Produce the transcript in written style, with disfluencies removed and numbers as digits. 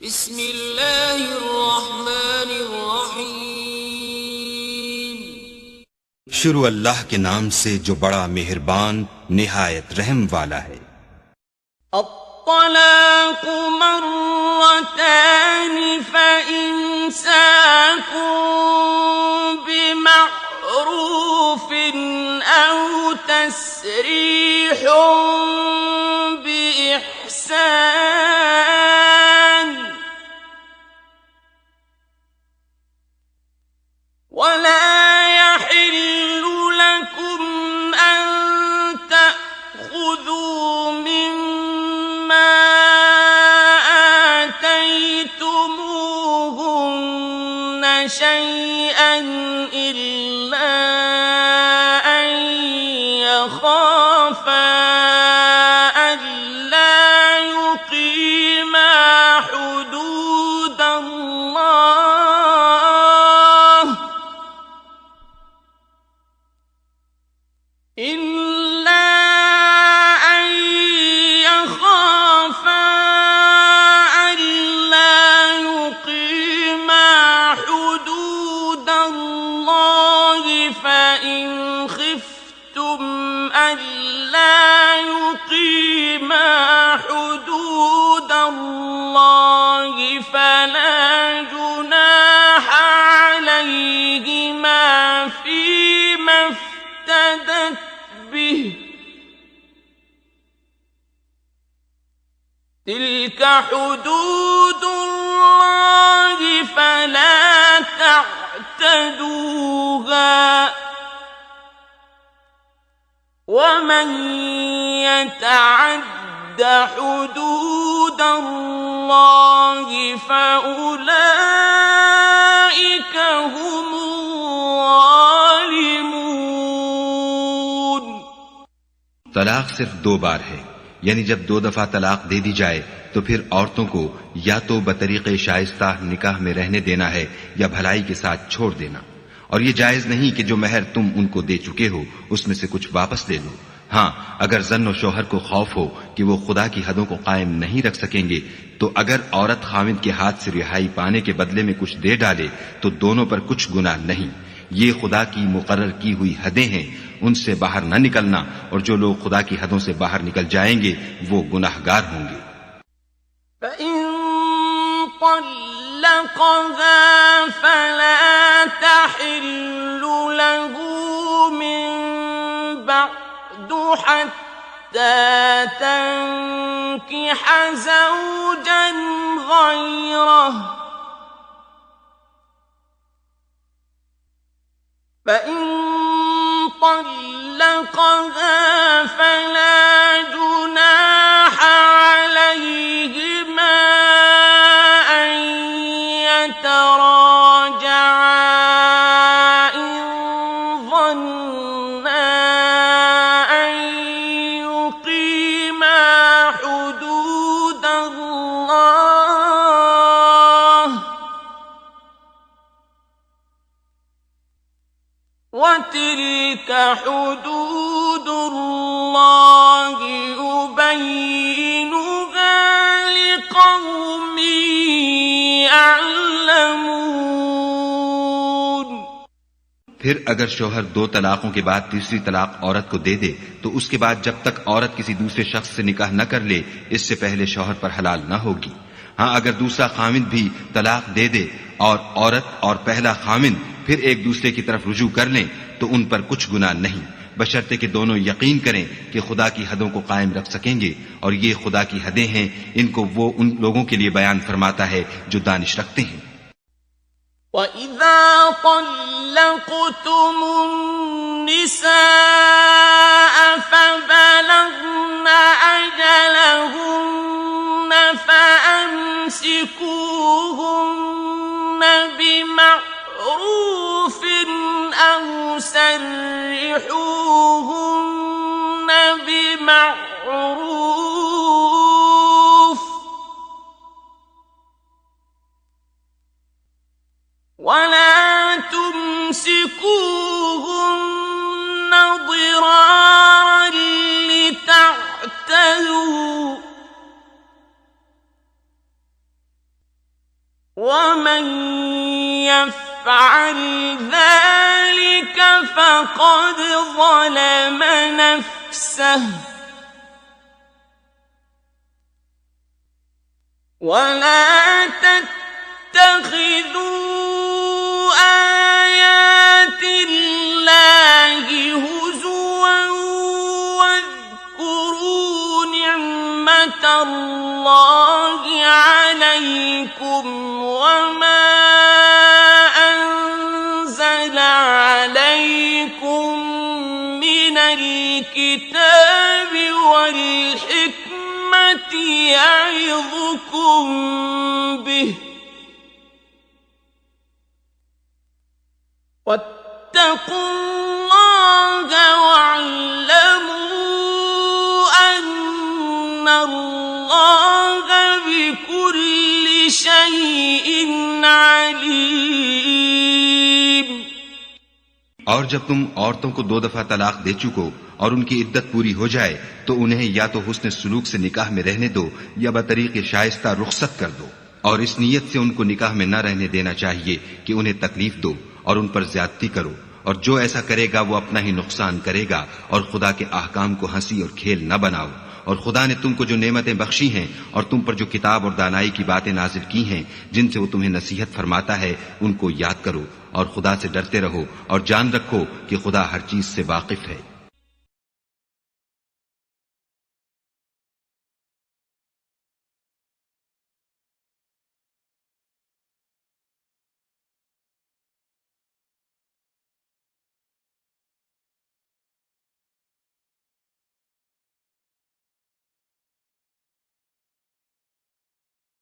بسم اللہ الرحمن الرحیم۔ شروع اللہ کے نام سے جو بڑا مہربان نہایت رحم والا ہے۔ الطلاق مرتان فإمساكم بمعروف أو تسريح بإحسان ولا يحل لكم أن تأخذوا مما آتيتموهن شيئا إلا أن يخافا ألا يقيما حدود الله إلا أن يخافا ألا يقيما حدود الله فإن خفتم ألا يقيما حدود الله فلا جناح عليهما فيما افتدت به تلك حدود الله فلا تعتدوها ومن يتعد حدود الله فأولئك هم الظالمون۔ طلاق صرف 2 بار ہے، یعنی جب 2 دفعہ طلاق دے دی جائے تو پھر عورتوں کو یا تو بطریق شائستہ نکاح میں رہنے دینا ہے یا بھلائی کے ساتھ چھوڑ دینا، اور یہ جائز نہیں کہ جو مہر تم ان کو دے چکے ہو اس میں سے کچھ واپس لے لو۔ ہاں، اگر زن و شوہر کو خوف ہو کہ وہ خدا کی حدوں کو قائم نہیں رکھ سکیں گے تو اگر عورت خاوند کے ہاتھ سے رہائی پانے کے بدلے میں کچھ دے ڈالے تو دونوں پر کچھ گناہ نہیں۔ یہ خدا کی مقرر کی ہوئی حدیں ہیں، ان سے باہر نہ نکلنا، اور جو لوگ خدا کی حدوں سے باہر نکل جائیں گے وہ گناہگار ہوں گے۔ فإن طلقها فلا تحل له من بعد حتى تنكح زوجا غيره فإن طلقها فلا جناح عليهما أن يتراجعا إن ظنا أن يقيما حدود الله وتلك حدود الله يبينها لقوم يعلمون۔ پھر اگر شوہر 2 طلاقوں کے بعد تیسری طلاق عورت کو دے دے تو اس کے بعد جب تک عورت کسی دوسرے شخص سے نکاح نہ کر لے اس سے پہلے شوہر پر حلال نہ ہوگی۔ ہاں، اگر دوسرا خاوند بھی طلاق دے دے اور عورت اور پہلا خاوند پھر ایک دوسرے کی طرف رجوع کر لیں تو ان پر کچھ گناہ نہیں، بشرطے کہ دونوں یقین کریں کہ خدا کی حدوں کو قائم رکھ سکیں گے، اور یہ خدا کی حدیں ہیں، ان کو وہ ان لوگوں کے لیے بیان فرماتا ہے جو دانش رکھتے ہیں۔ وَإِذَا طَلَّقْتُمُ النِّسَاءَ فَبَلَغْنَ أَجَلَهُنَّ فَأَمْسِكُوهُنَّ بِمَعْرُوفٍ أَوْ سَرِّحُوهُنَّ بِمَعْرُوفٍ ولا تمسكوهن ضرارا لتعتدوا ومن يفعل ذلك فقد ظلم نفسه ولا تتخذوا آيات الله هزوا واذكروا نعمة الله عليكم وما أنزل عليكم من الكتاب والحكمة يعظكم به واتقوا الله واعلموا أن الله بكل شيء عليم۔ اور جب تم عورتوں کو 2 دفعہ طلاق دے چکو اور ان کی عدت پوری ہو جائے تو انہیں یا تو حسن سلوک سے نکاح میں رہنے دو یا بطریق شائستہ رخصت کر دو، اور اس نیت سے ان کو نکاح میں نہ رہنے دینا چاہیے کہ انہیں تکلیف دو اور ان پر زیادتی کرو، اور جو ایسا کرے گا وہ اپنا ہی نقصان کرے گا، اور خدا کے احکام کو ہنسی اور کھیل نہ بناؤ۔ اور خدا نے تم کو جو نعمتیں بخشی ہیں اور تم پر جو کتاب اور دانائی کی باتیں نازل کی ہیں جن سے وہ تمہیں نصیحت فرماتا ہے ان کو یاد کرو، اور خدا سے ڈرتے رہو اور جان رکھو کہ خدا ہر چیز سے واقف ہے۔